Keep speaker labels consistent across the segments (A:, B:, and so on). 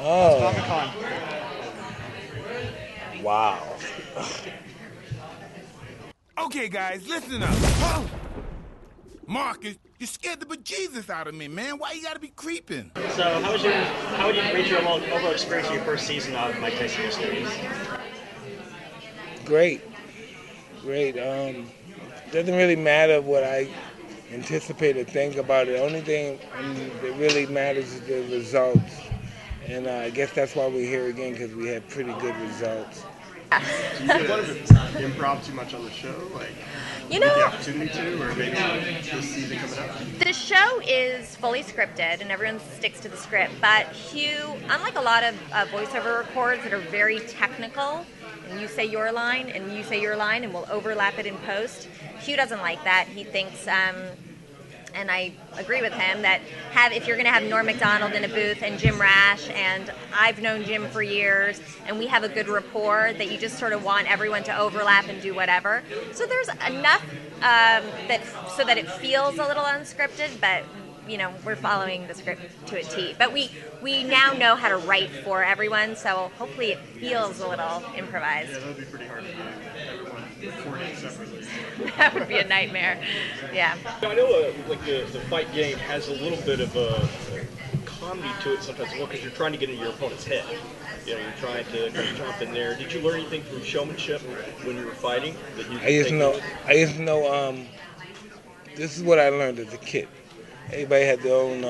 A: Oh.
B: Comic-Con.
A: Wow.
C: Okay, guys, listen up. Huh? Marcus, you scared the bejesus out of me, man. Why you gotta be creeping?
B: So, how would you rate your overall experience in your first season of Mike Tyson Mysteries?
A: Great. Great. Doesn't really matter what I anticipate or think about it. The only thing that really matters is the results. And I guess that's why we're here again, because we had pretty good results.
D: Do you want to improv too much on the show? Like,
E: you
D: get the
E: know,
D: opportunity to, or maybe this season coming up?
E: the show is fully scripted and everyone sticks to the script, but Hugh, unlike a lot of voiceover records that are very technical, and you say your line and you say your line and we'll overlap it in post, Hugh doesn't like that. He thinks, and I agree with him, that if you're going to have Norm Macdonald in a booth and Jim Rash, and I've known Jim for years, and we have a good rapport, that you just sort of want everyone to overlap and do whatever. So there's enough so that it feels a little unscripted, but you know, we're following the script to a T. But we now know how to write for everyone, so hopefully it feels a little improvised.
D: Yeah, that would be pretty hard to do. Everyone recording separately.
E: That would be a nightmare. Yeah.
F: I know like the fight game has a little bit of a comedy to it sometimes as well, because you're trying to get into your opponent's head. You know, you're trying to kind of jump in there. Did you learn anything from showmanship when you were fighting? That you
A: I just know, this is what I learned as a kid. Everybody had their own,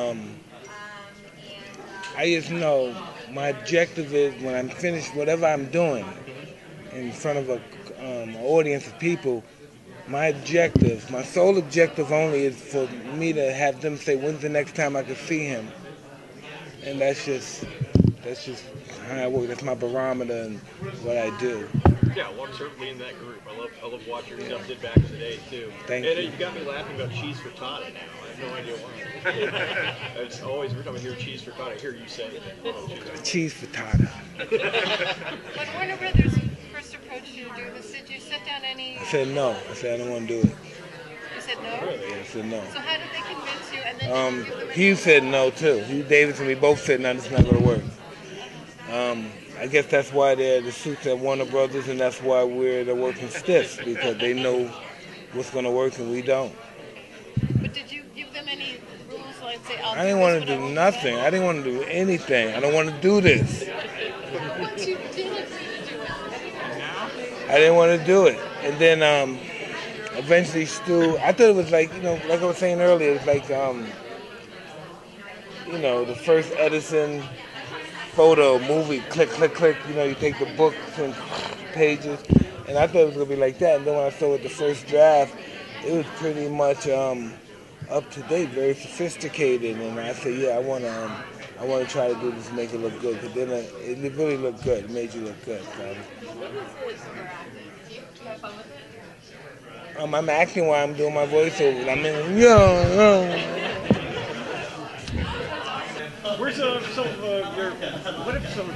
A: I just know my objective is when I'm finished whatever I'm doing in front of an audience of people, my sole objective only is for me to have them say, when's the next time I can see him? And that's just how I work. That's my barometer and what I do.
F: Yeah, well, I'm certainly in that group. I love watching your stuff did back in the day too.
A: Thank
F: you.
A: You've
F: got me laughing about cheese frittata now. I have no idea why. It's always every time I hear cheese frittata, I hear you say
A: cheese frittata.
G: When Warner Brothers first approached you to do this, did you set down any?
A: I said no. I said I don't want to do it.
G: You said no?
A: Really? Yeah, I said no.
G: So how did they convince you? And then did you give them
A: Hugh said no too. Hugh Davis and we both said no, this is not going to work. I guess that's why they're the suits at Warner Brothers, and that's why we're the working stiffs, because they know what's going to work and we don't.
G: But did you give them any rules, like say,
A: I didn't want to do nothing. I didn't want to do anything. I don't want to do this.
G: But you did.
A: I didn't want to do it. And then eventually Stu, I thought it was like, you know, like I was saying earlier, it was like, you know, the first Edison photo movie, click, click, click, you know, you take the books and pages, and I thought it was going to be like that. And then when I saw it, the first draft, it was pretty much up to date, very sophisticated, and I said, yeah, I want to try to do this and make it look good, because then it really looked good. It made you look good. I'm acting while I'm doing my voiceover. I'm in,
F: Where's some of what have some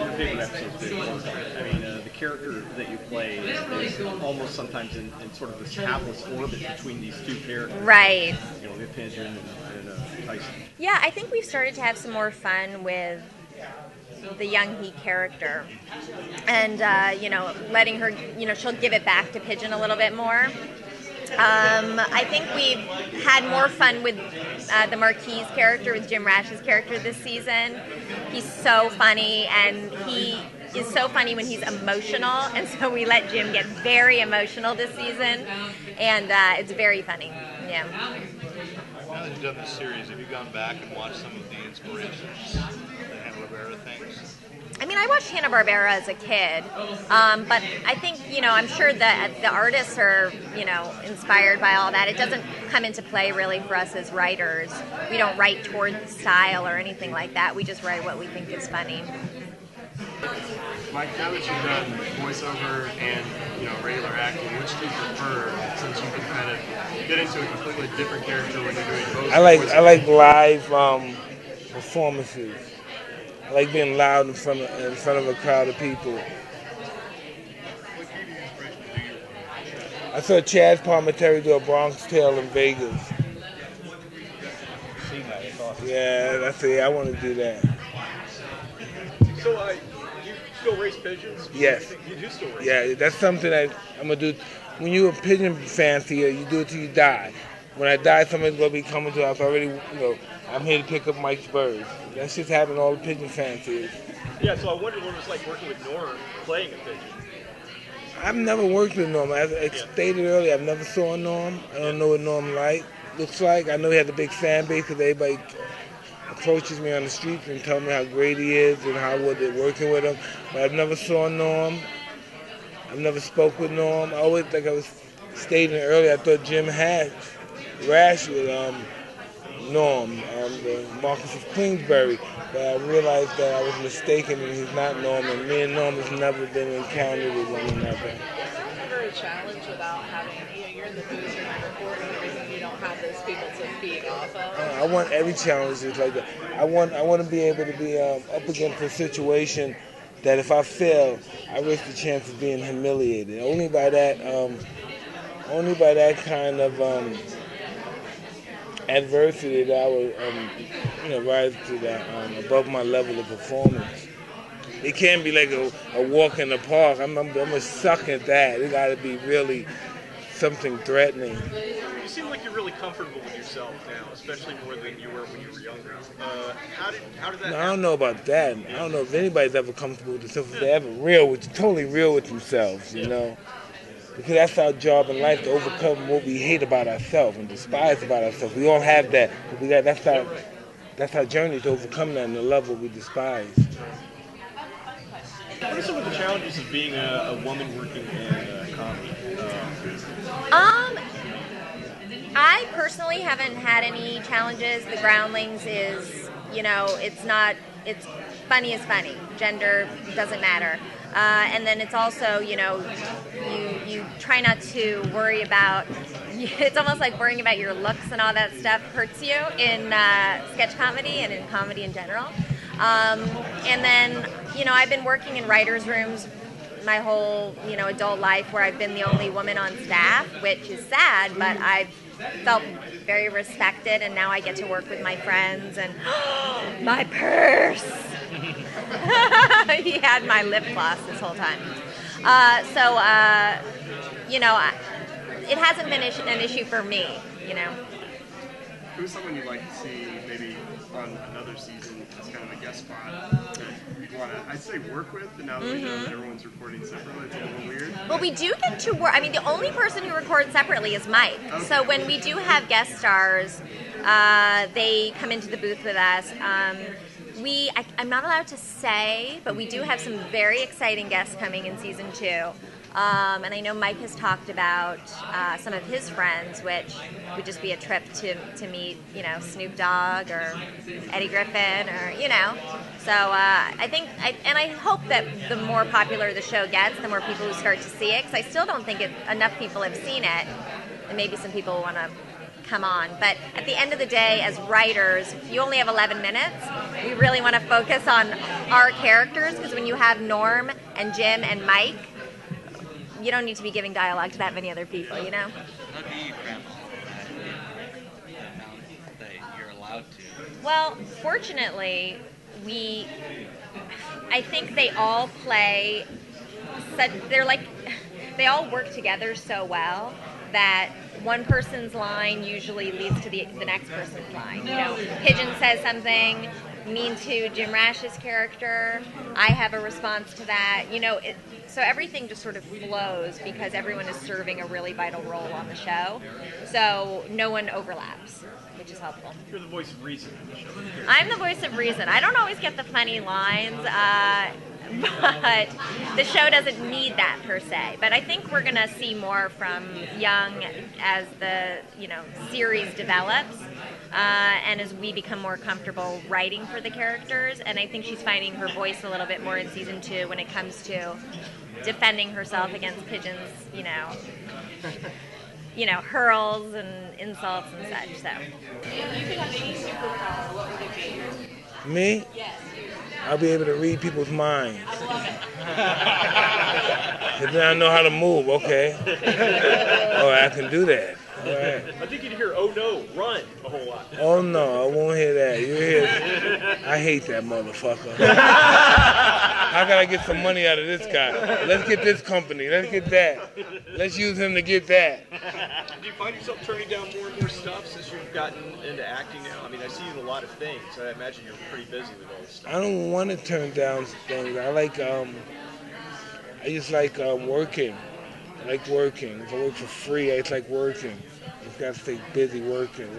F: of your favorite episodes been? I mean, the character that you play is almost sometimes in sort of this hapless orbit between these two characters.
E: Right.
F: You know, with Pigeon and Tyson.
E: Yeah, I think we've started to have some more fun with the Yung Hee character, and you know, letting her, you know, she'll give it back to Pigeon a little bit more. I think we've had more fun with the Marquis character, with Jim Rash's character this season. He's so funny, and he is so funny when he's emotional, and so we let Jim get very emotional this season, and it's very funny. Yeah.
H: Now that you've done this series, have you gone back and watched some of the inspirations, the Hanna-Barbera things?
E: I mean, I watched Hanna-Barbera as a kid, but I think, you know, I'm sure that the artists are, you know, inspired by all that. It doesn't come into play really for us as writers. We don't write toward the style or anything like that. We just write what we think is funny.
D: Mike, now that you've done voiceover and, you know, regular acting, which do you prefer, since you can kind of get into a completely different character when you're doing both?
A: I like live performances. I like being loud in front of a crowd of people. I saw Chaz Palminteri do a Bronx Tale in Vegas. Yeah, I said, I want to do that.
F: So, you still raise pigeons?
A: Yes.
F: You do still raise
A: Yeah, that's something that I'm gonna do. When you're a pigeon fancier, you do it till you die. When I die, somebody's gonna be coming to the house already. I'm here to pick up Mike's birds. That's just happening to all the pigeon fanciers.
F: Yeah, so I wondered what it was like working with Norm, playing a pigeon.
A: I've never worked with Norm. As I stated earlier, I've never saw Norm. I don't know what Norm looks like. I know he has a big fan base because everybody approaches me on the streets and tell me how great he is and how well they're working with him. But I've never saw Norm. I've never spoke with Norm. I always, like I was stating earlier, I thought Jim had rash with Norm, the Marcus of Queensberry. But I realized that I was mistaken and he's not Norm, and me and Norm has never been encountered with one another.
I: Is there ever a challenge about having, you're in the booth, you're not recording everything, you don't have those people to feed off of?
A: I want every challenge that's like that. I want to be able to be up against a situation that if I fail, I risk the chance of being humiliated. Only by that kind of adversity that I would, rise to that above my level of performance. It can't be like a walk in the park. I'm a suck at that. It got to be really something threatening.
F: You seem like you're really comfortable with yourself now, especially more than you were when you were younger. How did that happen?
A: I don't know about that. I don't know if anybody's ever comfortable with themselves. If they're ever totally real with themselves, Because that's our job in life, to overcome what we hate about ourselves and despise about ourselves. We all have that. But that's our journey, to overcome that and to love what we despise.
F: What are some of the challenges of being a woman working in comedy?
E: I personally haven't had any challenges. The Groundlings is, it's funny is funny. Gender doesn't matter. And then it's also, you try not to worry about, it's almost like worrying about your looks and all that stuff hurts you in sketch comedy and in comedy in general. And then, I've been working in writers' rooms my whole, adult life, where I've been the only woman on staff, which is sad, but I've felt very respected, and now I get to work with my friends, and my purse! He had my lip gloss this whole time. It hasn't been an issue for me,
D: Who's someone you'd like to see maybe on another season as kind of a guest spot that you'd want to, I'd say, work with, but now that we know that everyone's recording separately, it's a little weird.
E: Well, we do get to work. I mean, the only person who records separately is Mike. Okay. So when we do have guest stars, they come into the booth with us. I'm not allowed to say, but we do have some very exciting guests coming in season 2. And I know Mike has talked about some of his friends, which would just be a trip to meet, Snoop Dogg or Eddie Griffin, or, So I think, and I hope that the more popular the show gets, the more people who start to see it, because I still don't think enough people have seen it, and maybe some people want to come on. But at the end of the day, as writers, if you only have 11 minutes, we really want to focus on our characters, because when you have Norm and Jim and Mike, you don't need to be giving dialogue to that many other people,
J: How do you grab all that you're allowed to?
E: Well, fortunately, I think they all play, they all work together so well that one person's line usually leads to the next person's line. Pigeon says something mean to Jim Rash's character, I have a response to that. So everything just sort of flows because everyone is serving a really vital role on the show. So no one overlaps, which is helpful.
F: You're the voice of reason in the show.
E: I'm the voice of reason. I don't always get the funny lines, but the show doesn't need that per se. But I think we're going to see more from Yung as the series develops. And as we become more comfortable writing for the characters, and I think she's finding her voice a little bit more in season 2 when it comes to defending herself against Pigeon's, hurls and insults and such. So,
I: If you could have any superpower, what would it be?
A: Me?
I: Yes.
A: I'll be able to read people's minds.
I: I love it.
A: And then I know how to move. Okay. Oh, I can do that. Right.
F: I think you'd hear, "Oh no, run" a whole lot.
A: Oh no, I won't hear that. You hear? I hate that motherfucker. How can I get some money out of this guy? Let's get this company. Let's get that. Let's use him to get that.
F: Do you find yourself turning down more and more stuff since you've gotten into acting now? I mean, I see you in a lot of things. I imagine you're pretty busy with all this stuff.
A: I don't want to turn down things. I just like working. I like working. If I work for free, I just like working. I've got to stay busy working.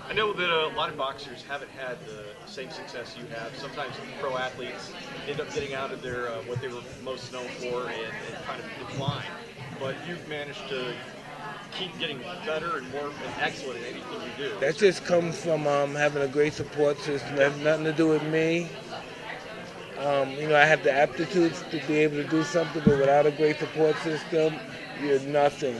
F: I know that a lot of boxers haven't had the same success you have. Sometimes pro athletes end up getting out of their what they were most known for and kind of decline. But you've managed to keep getting better and more excellent at anything you do.
A: That just comes from having a great support system. It has nothing to do with me. I have the aptitudes to be able to do something, but without a great support system, you're nothing.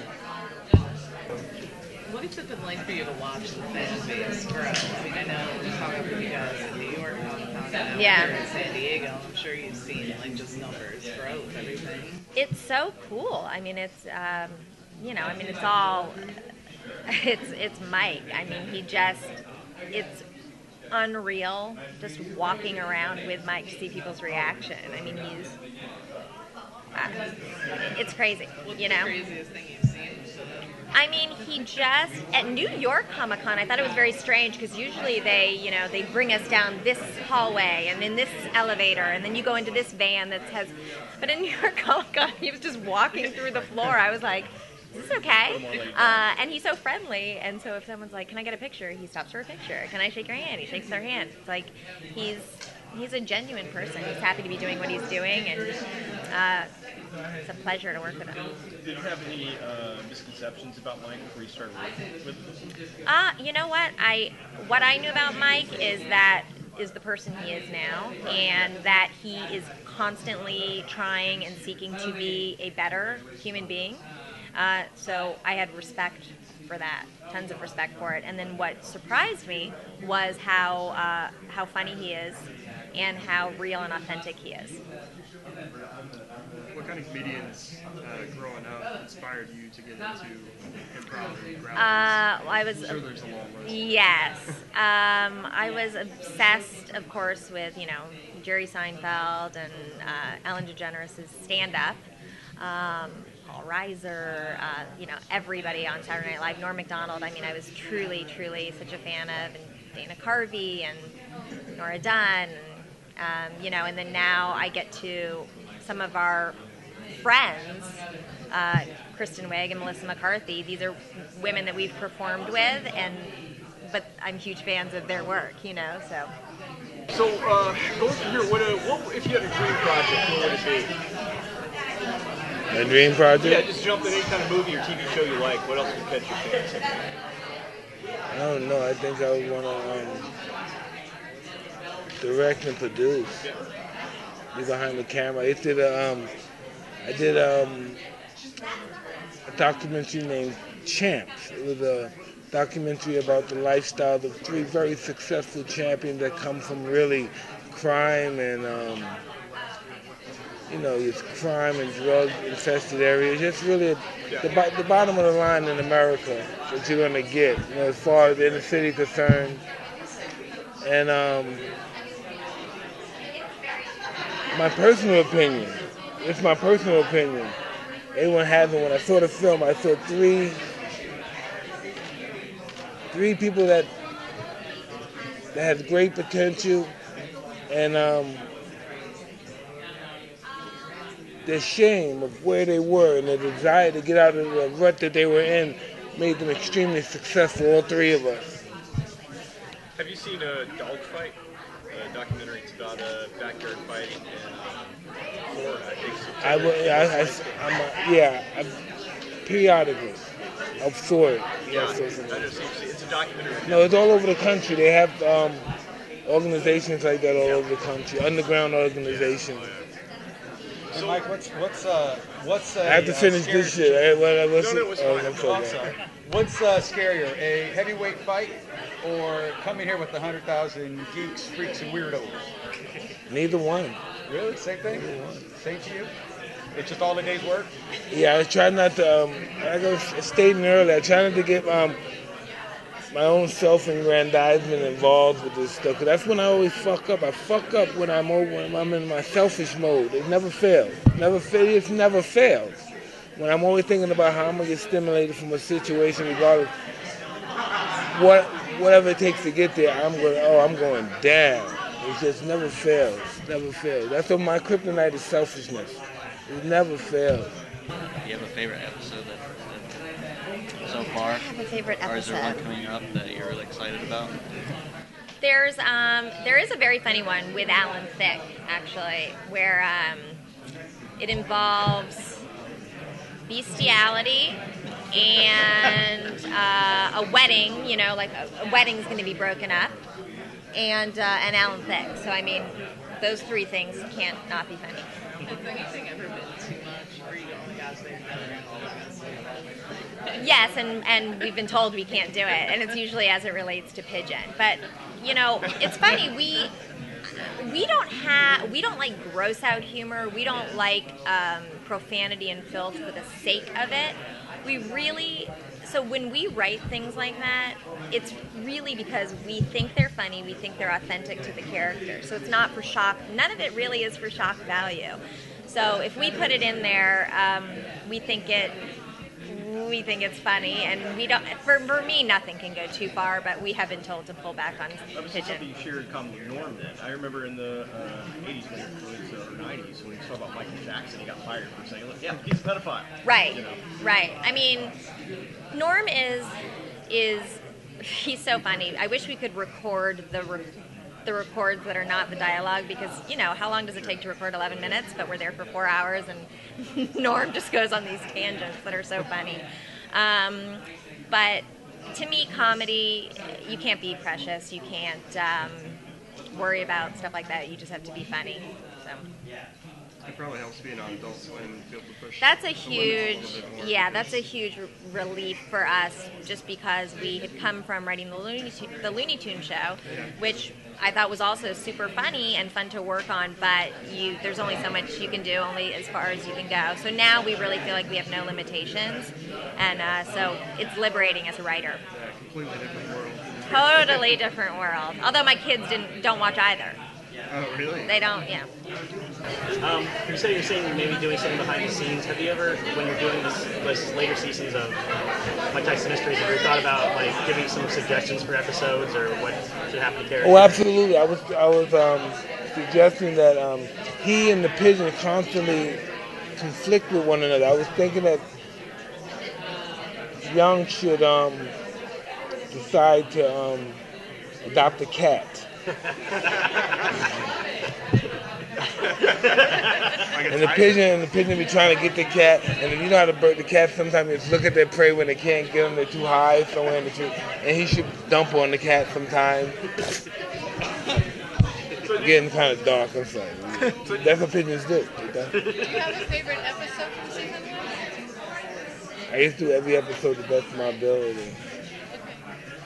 I: What has it been like for you to watch the fan base grow? I mean, I know we're talking about you guys in New York, now
E: Yeah.
I: here in San Diego. I'm sure you've seen like just numbers, growth, everything.
E: It's so cool. I mean, it's it's all, it's Mike. I mean, it's unreal just walking around with Mike to see people's reaction. I mean, it's crazy,
I: What's the craziest thing you've seen?
E: I mean, at New York Comic Con, I thought it was very strange because usually they bring us down this hallway and in this elevator and then you go into this van but in New York Comic Con, he was just walking through the floor. I was like, is this okay? And he's so friendly, and so if someone's like, can I get a picture? He stops for a picture. Can I shake your hand? He shakes their hand. It's like, he's a genuine person. He's happy to be doing what he's doing, and it's a pleasure to work with him.
F: Did you have any misconceptions about Mike before you started working with him?
E: You know what? What I knew about Mike is the person he is now, and that he is constantly trying and seeking to be a better human being. So I had respect for that, tons of respect for it. And then what surprised me was how funny he is and how real and authentic he is.
D: What kind of comedians growing up inspired you to get into improv and ground? I'm sure there's a long list.
E: Yes. I was obsessed, of course, with, Jerry Seinfeld and Ellen DeGeneres' stand-up. Paul Reiser, everybody on Saturday Night Live, Norm Macdonald. I mean, I was truly, truly such a fan of, and Dana Carvey and Nora Dunn, and then now I get to some of our friends, Kristen Wiig and Melissa McCarthy. These are women that we've performed with, but I'm huge fans of their work, so.
F: So, going from here, what if you had a dream project, what would it be?
A: My dream project?
F: Yeah, just jump in any kind of movie or TV show you like. What else would catch your fancy?
A: I don't know. I think I would want to direct and produce. Be behind the camera. I did a documentary named Champs. It was a documentary about the lifestyle of 3 very successful champions that come from really crime and it's crime and drug-infested areas. Just really the bottom of the line in America that you're going to get, as far as the inner city is concerned. And my personal opinion, everyone has it. When I saw the film, I saw three people that had great potential, and the shame of where they were and the desire to get out of the rut that they were in made them extremely successful, all 3 of us.
F: Have you seen a dog fight? A documentary. It's about backyard fighting in Florida.
A: Periodically. I saw it.
F: Yeah, it's a documentary.
A: No, it's all over the country. They have organizations like that all over the country, underground organizations.
K: So, Mike, what's
A: I have to finish this shit.
K: What's scarier, a heavyweight fight or coming here with 100,000 geeks, freaks, and weirdos?
A: Neither one.
K: Really? Same thing? Same to you? It's just all the day's work?
A: Yeah, I try not to, like I was stating earlier, I try not to get my own self-aggrandizement involved with this stuff. 'Cause that's when I always fuck up. I fuck up when I'm in my selfish mode. It never fails. It never fails. When I'm always thinking about how I'm gonna get stimulated from a situation, regardless whatever it takes to get there, I'm going down. It just never fails. Never fails. That's what my kryptonite is, selfishness. It never fails.
J: Do you have a favorite episode so far?
E: I have a favorite episode.
J: Or is there one coming up that you're really excited about?
E: There is a very funny one with Alan Thicke, actually, where it involves bestiality and a wedding. You know, like a wedding's going to be broken up, and Alan Thicke. So I mean, those three things can't not be funny.
I: Has anything ever been too much for you to only guys there?
E: Yes, and we've been told we can't do it, and it's usually as it relates to pigeon. But you know, it's funny. We don't like gross out humor. We don't like profanity and filth for the sake of it. So when we write things like that, it's really because we think they're funny, we think they're authentic to the character. So it's not for shock. None of it really is for shock value. So if we put it in there, we think it's funny, and we don't. For me, nothing can go too far, but we have been told to pull back on
F: That was
E: pigeon.
F: something you shared in common with Norm then. I remember in the 80s or 90s when you saw about Michael Jackson, he got fired for saying, look, yeah, he's a pedophile.
E: Right,
F: You know?
E: right. I mean, Norm is he's so funny. I wish we could record the records that are not the dialogue, because, you know, how long does it take to record 11 minutes? But we're there for 4 hours, and Norm just goes on these tangents that are so funny. But to me, comedy, you can't be precious. You can't worry about stuff like that. You just have to be funny. So.
D: It probably helps being on Adult Swim and be able to push.
E: That's a huge relief for us, just because we had come from writing the Looney Tunes show, which I thought was also super funny and fun to work on, but there's only so much you can do, only as far as you can go. So now we really feel like we have no limitations, and so it's liberating as a writer.
D: Yeah, completely different world.
E: Totally different world. Although my kids don't watch either.
D: Oh, really?
E: They don't, yeah.
B: You said you're saying maybe doing something behind the scenes. Have you ever, when you're doing this later seasons of My Tyson Mysteries, have you ever thought about like giving some suggestions for episodes or what should happen to characters?
A: Oh, absolutely. I was suggesting that he and the pigeon constantly conflict with one another. I was thinking that Yung should decide to adopt a cat. And the pigeon be trying to get the cat, and then you know how the cats sometimes just look at their prey when they can't get them, they're too high somewhere in the tree, and he should dump on the cat sometimes. Getting kind of dark, I'm sorry. That's what pigeons do.
G: Do you have a favorite episode from season 1?
A: I used to do every episode the best of my ability.
G: Okay.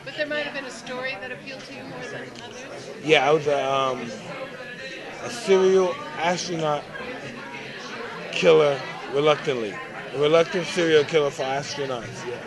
G: But there might have been a story that appealed to you more than others?
A: Yeah, I was a serial astronaut killer reluctantly. A reluctant serial killer for astronauts, yeah.